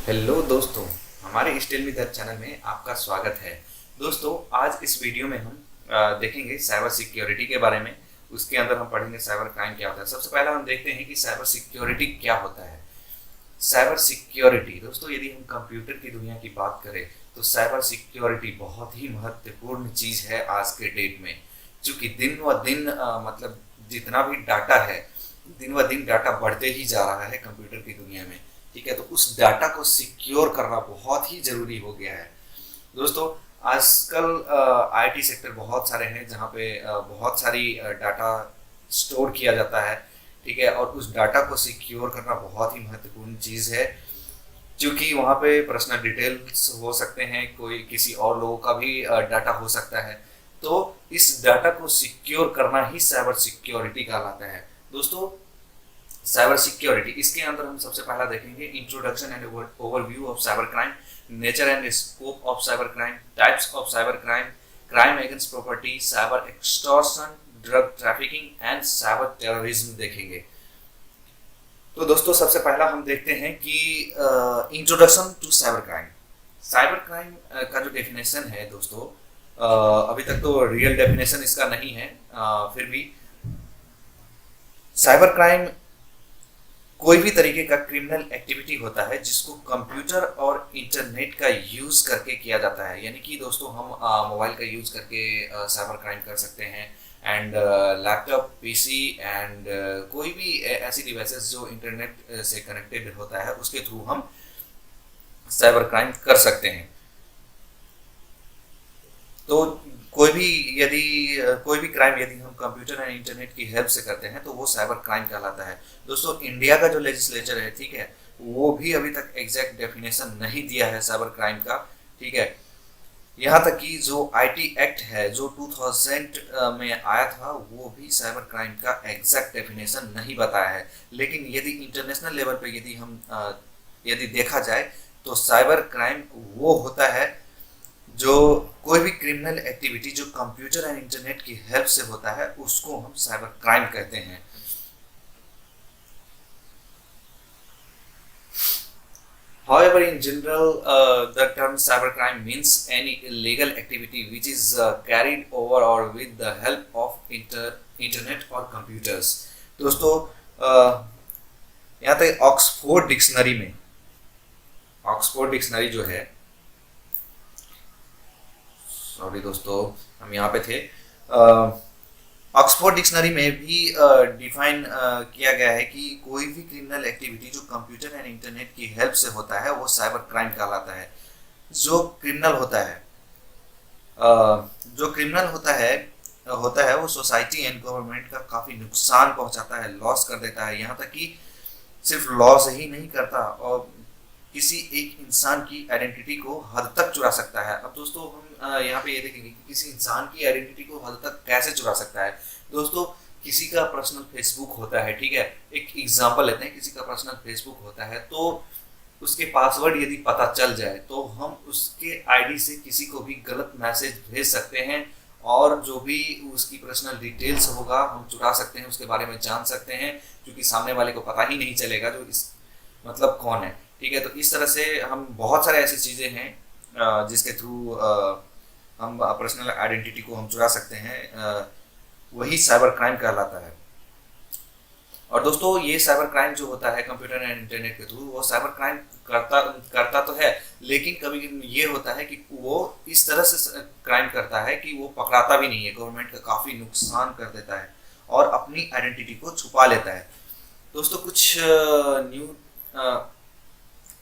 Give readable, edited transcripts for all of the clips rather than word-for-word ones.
Hello दोस्तों, हमारे still with channel में आपका स्वागत है। दोस्तों, आज इस वीडियो में हम देखेंगे साइबर सिक्योरिटी के बारे में। उसके अंदर हम पढ़ेंगे साइबर क्राइम क्या होता है। सबसे पहला हम देखते हैं कि साइबर सिक्योरिटी क्या होता है। साइबर सिक्योरिटी दोस्तों, यदि हम कंप्यूटर की दुनिया की बात करें तो साइबर सिक्योरिटी बहुत ही महत्वपूर्ण चीज़ है आज के डेट में। क्योंकि दिन व दिन मतलब जितना भी डाटा है, दिन व दिन डाटा बढ़ते ही जा रहा है कंप्यूटर की दुनिया में। ठीक है, तो उस डाटा को सिक्योर करना बहुत ही ज़रूरी हो गया है। दोस्तों, आजकल आईटी सेक्टर बहुत सारे हैं जहाँ पे बहुत सारी डाटा स्टोर किया जाता है। ठीक है, और उस डाटा को सिक्योर करना बहुत ही महत्वपूर्ण चीज़ है, क्योंकि वहाँ पे पर्सनल डिटेल्स हो सकते हैं, कोई किसी और लोगों का भी डाटा हो सकता है। तो इस डाटा को सिक्योर करना ही साइबर सिक्योरिटी कहलाता है। दोस्तों, साइबर सिक्योरिटी, इसके अंदर हम सबसे पहला देखेंगे introduction and overview of cyber crime, nature and scope of cyber crime, types of cyber crime, crime against property, cyber extortion, drug trafficking and cyber terrorism देखेंगे। तो दोस्तों, सबसे पहला हम देखते हैं कि introduction to cyber crime. Cyber crime का जो डेफिनेशन है दोस्तों, अभी तक तो रियल डेफिनेशन इसका नहीं है, फिर भी साइबर क्राइम कोई भी तरीके का क्रिमिनल एक्टिविटी होता है जिसको कंप्यूटर और इंटरनेट का यूज करके किया जाता है। यानी कि दोस्तों, हम मोबाइल का यूज करके साइबर क्राइम कर सकते हैं, एंड लैपटॉप, पीसी एंड कोई भी ऐसी डिवाइसेस जो इंटरनेट से कनेक्टेड होता है उसके थ्रू हम साइबर क्राइम कर सकते हैं। तो कोई भी क्राइम यदि हम कंप्यूटर एंड इंटरनेट की हेल्प से करते हैं तो वो साइबर क्राइम कहलाता है। दोस्तों, इंडिया का जो लेजिस्लेचर है, ठीक है, वो भी अभी तक एग्जैक्ट डेफिनेशन नहीं दिया है साइबर क्राइम का। ठीक है, यहाँ तक कि जो आईटी एक्ट है जो 2000 में आया था, वो भी साइबर क्राइम का एग्जैक्ट डेफिनेशन नहीं बताया है। लेकिन यदि इंटरनेशनल लेवल पे यदि देखा जाए तो साइबर क्राइम वो होता है जो कोई भी क्रिमिनल एक्टिविटी जो कंप्यूटर एंड इंटरनेट की हेल्प से होता है उसको हम साइबर क्राइम कहते हैं। However, in general, the term cybercrime means any illegal activity which is carried over or with the help of internet or computers. दोस्तों, यहाँ तक ऑक्सफोर्ड डिक्शनरी जो है, सॉरी दोस्तों, हम यहाँ पे थे, ऑक्सफोर्ड डिक्शनरी में भी डिफाइन किया गया है कि कोई भी क्रिमिनल एक्टिविटी जो कंप्यूटर एंड इंटरनेट की हेल्प से होता है वो साइबर क्राइम कहलाता है। जो क्रिमिनल होता है वो सोसाइटी एंड गवर्नमेंट का काफ़ी नुकसान पहुंचाता है, लॉस कर देता है। यहाँ तक कि सिर्फ लॉस ही नहीं करता, और किसी एक इंसान की आइडेंटिटी को हद तक चुरा सकता है। अब दोस्तों, हम यहाँ पे ये देखेंगे कि किसी इंसान की आइडेंटिटी को हद तक कैसे चुरा सकता है। दोस्तों, किसी का पर्सनल फेसबुक होता है, ठीक है, एक एग्जांपल लेते हैं, किसी का पर्सनल फेसबुक होता है, तो उसके पासवर्ड यदि पता चल जाए तो हम उसके आईडी से किसी को भी गलत मैसेज भेज सकते हैं, और जो भी उसकी पर्सनल डिटेल्स होगा हम चुरा सकते हैं, उसके बारे में जान सकते हैं, क्योंकि सामने वाले को पता ही नहीं चलेगा जो इस मतलब कौन है। ठीक है, तो इस तरह से हम बहुत सारे ऐसी चीज़ें हैं जिसके थ्रू हम पर्सनल आइडेंटिटी को हम चुरा सकते हैं, वही साइबर क्राइम कहलाता है। और दोस्तों, ये साइबर क्राइम जो होता है कंप्यूटर एंड इंटरनेट के थ्रू, वो साइबर क्राइम करता तो है, लेकिन कभी ये होता है कि वो इस तरह से क्राइम करता है कि वो पकड़ाता भी नहीं है, गवर्नमेंट का काफ़ी नुकसान कर देता है और अपनी आइडेंटिटी को छुपा लेता है। दोस्तों,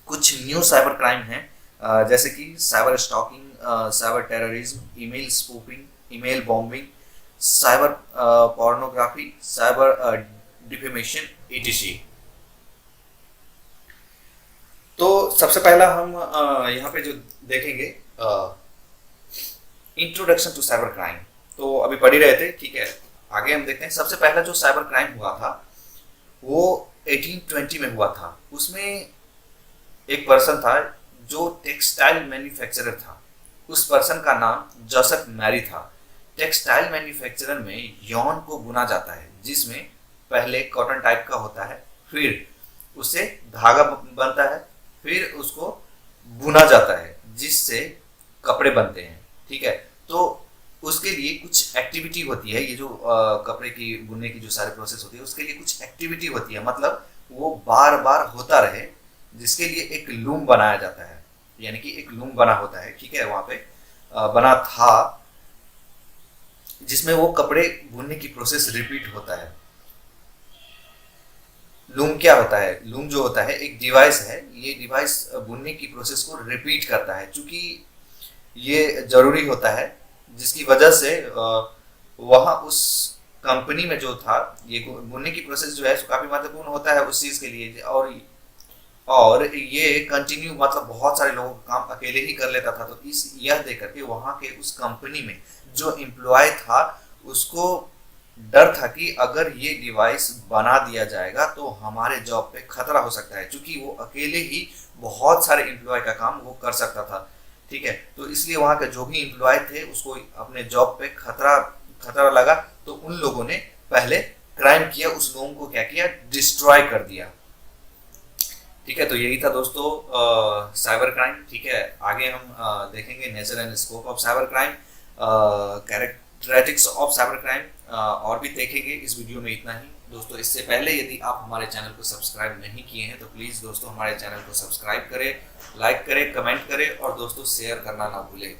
कुछ न्यू साइबर क्राइम हैं, जैसे कि cyber stalking, cyber terrorism, email spoofing, email bombing, cyber pornography, cyber defamation, etc। तो सबसे पहला हम यहाँ पे जो देखेंगे इंट्रोडक्शन टू साइबर क्राइम, तो अभी पढ़ ही रहे थे, ठीक है, आगे हम देखते हैं। सबसे पहला जो साइबर क्राइम हुआ था वो 1820 में हुआ था। उसमें एक पर्सन था जो टेक्सटाइल मैन्युफैक्चरर था। उस पर्सन का नाम जोसेफ मैरी था। टेक्सटाइल मैन्युफैक्चरर में यौन को बुना जाता है, जिसमें पहले कॉटन टाइप का होता है, फिर उससे धागा बनता है, फिर उसको बुना जाता है जिससे कपड़े बनते हैं। ठीक है, तो उसके लिए कुछ एक्टिविटी होती है, ये जो कपड़े की बुनने की जो सारे प्रोसेस होती है उसके लिए कुछ एक्टिविटी होती है, मतलब वो बार बार होता रहे, जिसके लिए एक लूम बनाया जाता है, यानी कि एक लूम बना होता है। ठीक है, वहां पे बना था जिसमें वो कपड़े बुनने की प्रोसेस रिपीट होता है। लूम क्या होता है? लूम जो होता है एक डिवाइस है, ये डिवाइस बुनने की प्रोसेस को रिपीट करता है, क्योंकि ये जरूरी होता है, जिसकी वजह से वहाँ उस कंपनी में जो था, ये बुनने की प्रोसेस जो है काफी महत्वपूर्ण होता है उस चीज के लिए। और ये कंटिन्यू, मतलब बहुत सारे लोगों का काम अकेले ही कर लेता था, तो इस यह देख करके वहाँ के उस कंपनी में जो एम्प्लॉय था उसको डर था कि अगर ये डिवाइस बना दिया जाएगा तो हमारे जॉब पे खतरा हो सकता है, क्योंकि वो अकेले ही बहुत सारे एम्प्लॉय का काम वो कर सकता था। ठीक है, तो इसलिए वहाँ के जो भी एम्प्लॉय थे उसको अपने जॉब पे खतरा खतरा लगा, तो उन लोगों ने पहले क्राइम किया, उस लोगों को क्या किया, डिस्ट्रॉय कर दिया। ठीक है, तो यही था दोस्तों साइबर क्राइम। ठीक है, आगे हम देखेंगे nature and scope of cyber crime, characteristics of cyber crime और भी देखेंगे। इस वीडियो में इतना ही दोस्तों। इससे पहले यदि आप हमारे चैनल को सब्सक्राइब नहीं किए हैं तो प्लीज़ दोस्तों हमारे चैनल को सब्सक्राइब करें, लाइक करें, कमेंट करें और दोस्तों शेयर करना ना भूलें।